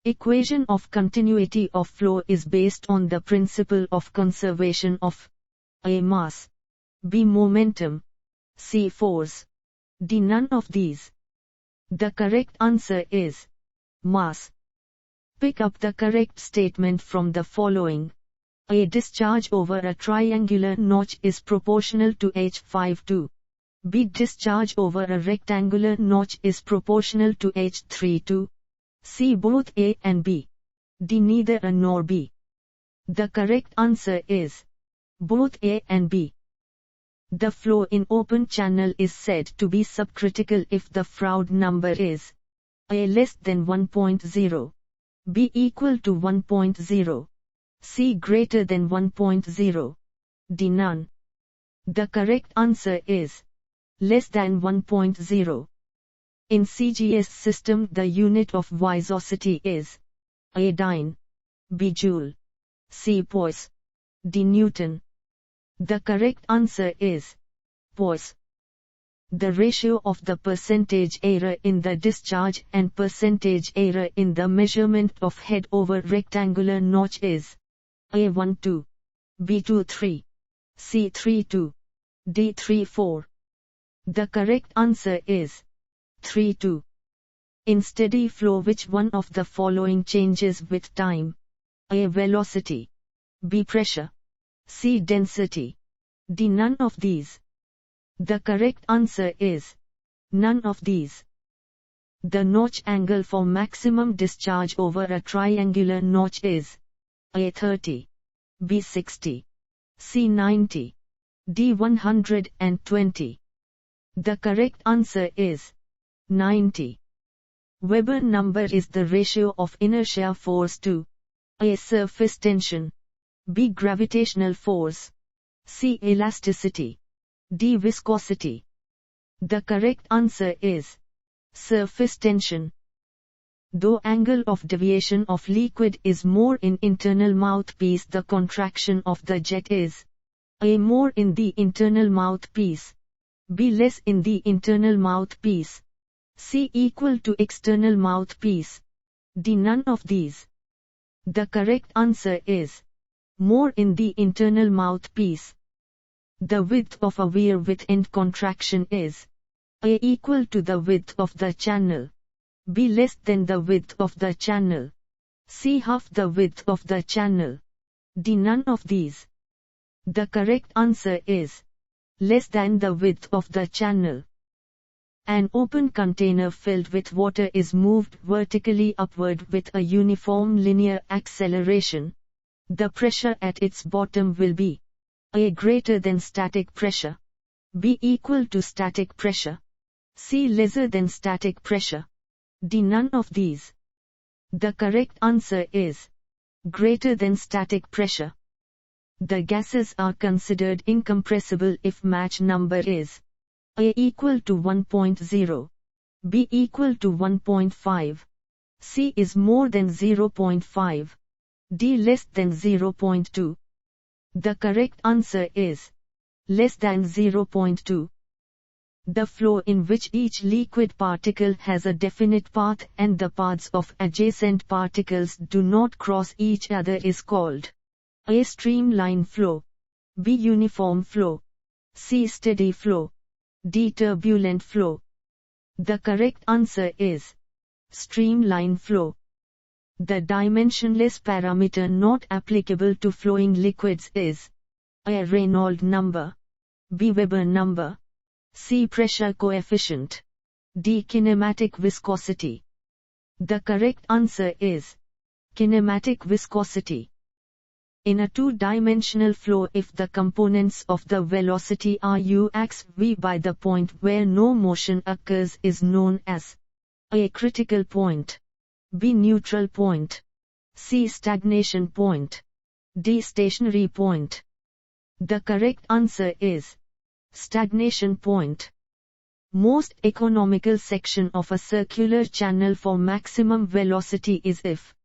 Equation of continuity of flow is based on the principle of conservation of A. Mass, B. Momentum, C. Force, D. None of these. The correct answer is mass. Pick up the correct statement from the following. A discharge over a triangular notch is proportional to H5 B. Discharge over a rectangular notch is proportional to H3 C. Both A and B. D. Neither A nor B. The correct answer is both A and B. The flow in open channel is said to be subcritical if the Froude number is A less than 1.0, B equal to 1.0, C greater than 1.0, D none. The correct answer is less than 1.0. In C.G.S system the unit of viscosity is A. Dyne, B. Joule, C. Poise, D. Newton. The correct answer is Poise. The ratio of the percentage error in the discharge and percentage error in the measurement of head over rectangular notch is A 1:2, B 2:3, C 3:2, D 3:4. The correct answer is 3:2. In steady flow which one of the following changes with time? A. Velocity, B. Pressure, C. Density, D. None of these. The correct answer is none of these. The notch angle for maximum discharge over a triangular notch is A 30, B 60, C 90, D 120. The correct answer is 90. Weber number is the ratio of inertia force to A. Surface tension, B. Gravitational force, C. Elasticity, D. Viscosity. The correct answer is surface tension. Though angle of deviation of liquid is more in internal mouthpiece, the contraction of the jet is A. More in the internal mouthpiece, B. Less in the internal mouthpiece, C. Equal to external mouthpiece, D. None of these. The correct answer is more in the internal mouthpiece. The width of a weir with end contraction is A. Equal to the width of the channel, B. Less than the width of the channel, C. Half the width of the channel, D. None of these. The correct answer is less than the width of the channel. An open container filled with water is moved vertically upward with a uniform linear acceleration. The pressure at its bottom will be A. Greater than static pressure, B. Equal to static pressure, C. Lesser than static pressure, D. None of these. The correct answer is greater than static pressure. The gases are considered incompressible if match number is A. Equal to 1.0, B. Equal to 1.5, C. is more than 0.5, D. less than 0.2. The correct answer is less than 0.2. The flow in which each liquid particle has a definite path and the paths of adjacent particles do not cross each other is called A. Streamline flow, B. Uniform flow, C. Steady flow, D. Turbulent flow. The correct answer is streamline flow. The dimensionless parameter not applicable to flowing liquids is A. Reynold number, B. Weber number, C. Pressure coefficient, D. Kinematic viscosity. The correct answer is kinematic viscosity. In a two-dimensional flow, if the components of the velocity are u, x, v by the point where no motion occurs is known as A. Critical point, B. Neutral point, C. Stagnation point, D. Stationary point. The correct answer is stagnation point. Most economical section of a circular channel for maximum velocity is if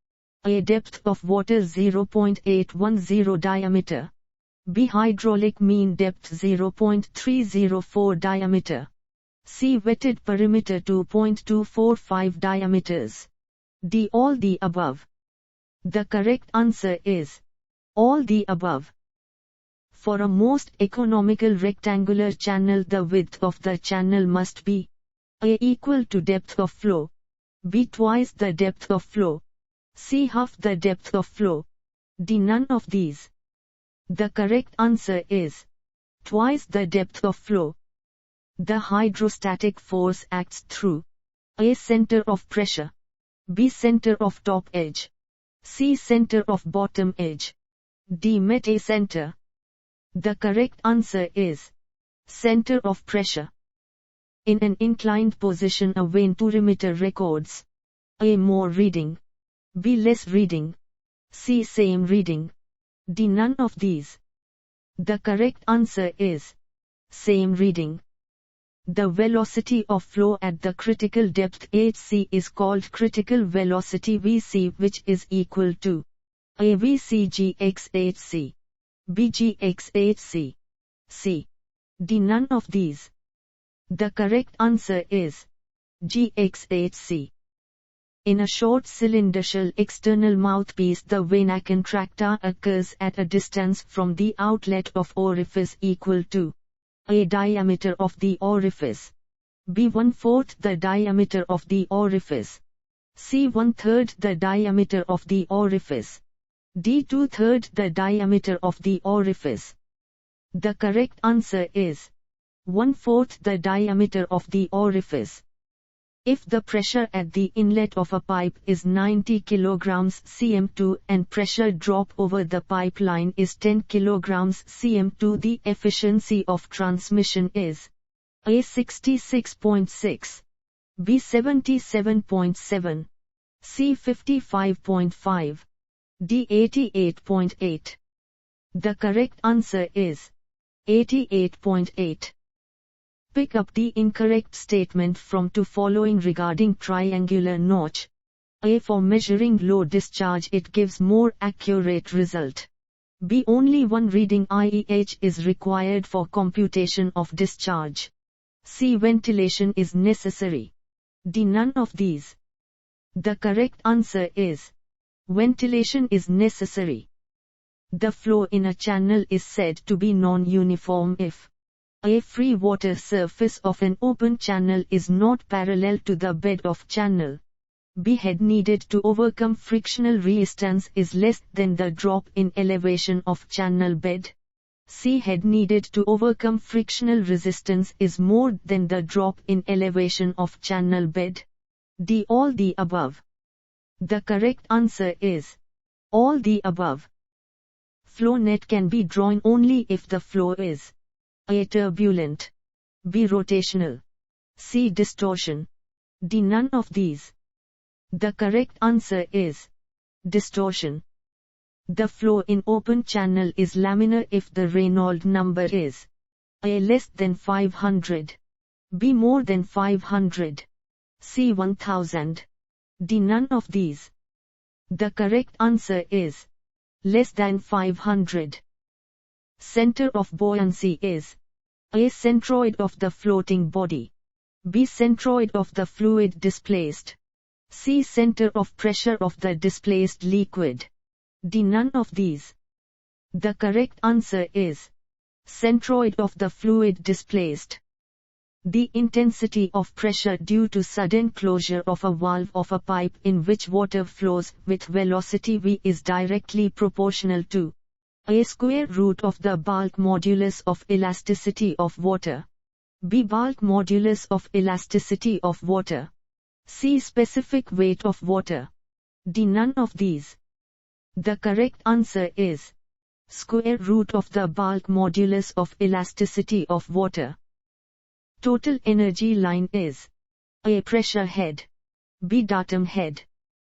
A. Depth of water 0.810 diameter, B. Hydraulic mean depth 0.304 diameter, C. Wetted perimeter 2.245 diameters, D. All the above. The correct answer is all the above. For a most economical rectangular channel, the width of the channel must be A. Equal to depth of flow, B. Twice the depth of flow, C. Half the depth of flow, D. None of these. The correct answer is twice the depth of flow. The hydrostatic force acts through A. Center of pressure, B. Center of top edge, C. Center of bottom edge, D. metacentre. The correct answer is center of pressure. In an inclined position, a venturimeter records A. More reading, B. Less reading, C. Same reading, D. None of these. The correct answer is same reading. The velocity of flow at the critical depth hc is called critical velocity vc, which is equal to A. vcgx hc, B. gx hc, C. D. None of these. The correct answer is gx hc. In a short cylindrical external mouthpiece, the venacontracta occurs at a distance from the outlet of orifice equal to A. Diameter of the orifice, B. 1/4 the diameter of the orifice, C. 1/3 the diameter of the orifice, D. 2/3 the diameter of the orifice. The correct answer is 1/4 the diameter of the orifice. If the pressure at the inlet of a pipe is 90 kg cm2 and pressure drop over the pipeline is 10 kg cm2, the efficiency of transmission is A. 66.6, B. 77.7, C. 55.5, D. 88.8. The correct answer is 88.8. Pick up the incorrect statement from two following regarding triangular notch. A. For measuring low discharge it gives more accurate result. B. Only one reading IEH is required for computation of discharge. C. Ventilation is necessary. D. None of these. The correct answer is ventilation is necessary. The flow in a channel is said to be non-uniform if A. Free water surface of an open channel is not parallel to the bed of channel, B. Head needed to overcome frictional resistance is less than the drop in elevation of channel bed, C. Head needed to overcome frictional resistance is more than the drop in elevation of channel bed, D. All the above. The correct answer is all the above. Flow net can be drawn only if the flow is A. Turbulent, B. Rotational, C. Distortion, D. None of these. The correct answer is distortion. The flow in open channel is laminar if the Reynold number is A. Less than 500, B. More than 500, C. 1000, D. None of these. The correct answer is less than 500. Center of buoyancy is A. Centroid of the floating body, B. Centroid of the fluid displaced, C. Center of pressure of the displaced liquid, D. None of these. The correct answer is centroid of the fluid displaced. The intensity of pressure due to sudden closure of a valve of a pipe in which water flows with velocity v is directly proportional to A. Square root of the bulk modulus of elasticity of water, B. Bulk modulus of elasticity of water, C. Specific weight of water, D. None of these. The correct answer is square root of the bulk modulus of elasticity of water. Total energy line is A. Pressure head, B. Datum head,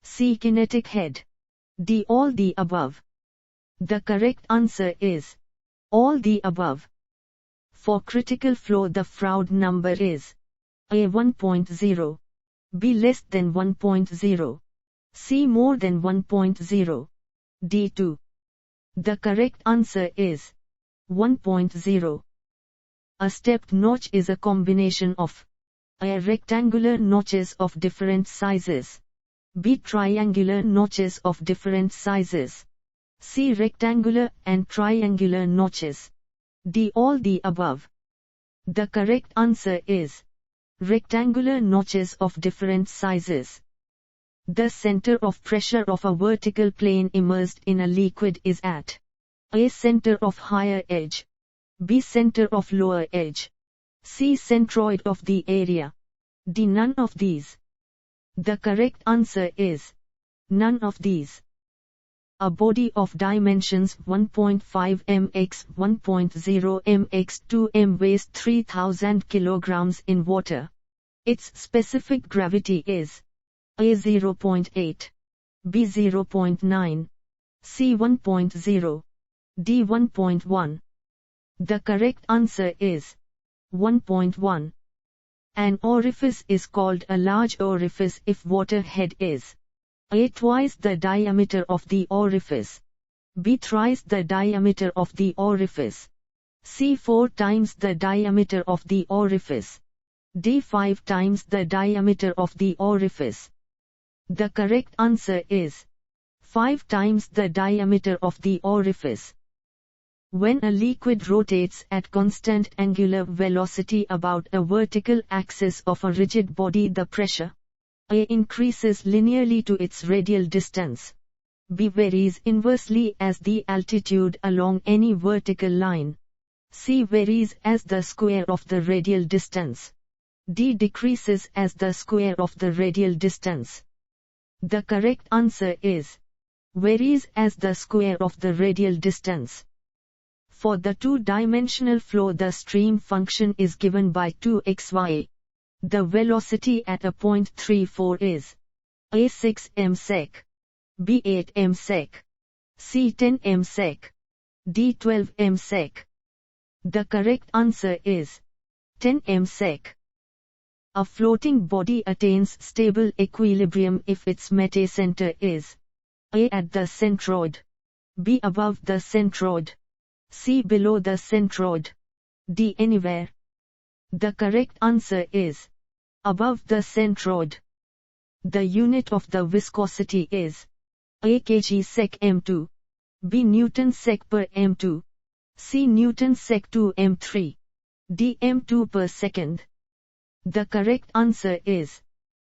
C. Kinetic head, D. All the above. The correct answer is all the above. For critical flow the Froude number is A. 1.0, B. Less than 1.0, C. More than 1.0, D. 2. The correct answer is 1.0. A stepped notch is a combination of A. Rectangular notches of different sizes, B. Triangular notches of different sizes. C. Rectangular and triangular notches. D. All the above. The correct answer is rectangular notches of different sizes. The center of pressure of a vertical plane immersed in a liquid is at A. Center of higher edge. B. Center of lower edge. C. Centroid of the area. D. None of these. The correct answer is none of these. A body of dimensions 1.5 m x 1.0 m x 2 m weighs 3000 kilograms in water. Its specific gravity is A. 0.8, B. 0.9, C. 1.0, D. 1.1. The correct answer is 1.1. An orifice is called a large orifice if water head is A. Twice the diameter of the orifice, B. Thrice the diameter of the orifice, C. 4 times the diameter of the orifice, D. 5 times the diameter of the orifice. The correct answer is 5 times the diameter of the orifice. When a liquid rotates at constant angular velocity about a vertical axis of a rigid body, the pressure A. increases linearly to its radial distance, B. varies inversely as the altitude along any vertical line, C. varies as the square of the radial distance, D. decreases as the square of the radial distance. The correct answer is varies as the square of the radial distance. For the two-dimensional flow, the stream function is given by 2xy. The velocity at a point 34 is A. 6 m sec, B. 8 m sec, C. 10 m sec, D. 12 m sec. The correct answer is 10 m sec. A floating body attains stable equilibrium if its metacentre is A. at the centroid, B. above the centroid, C. below the centroid, D. anywhere. The correct answer is above the centroid. The unit of the viscosity is A. kg sec m2, B. Newton sec per m2, C. Newton sec 2 m3, D. m2 per second. The correct answer is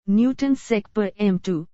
Newton sec per m2.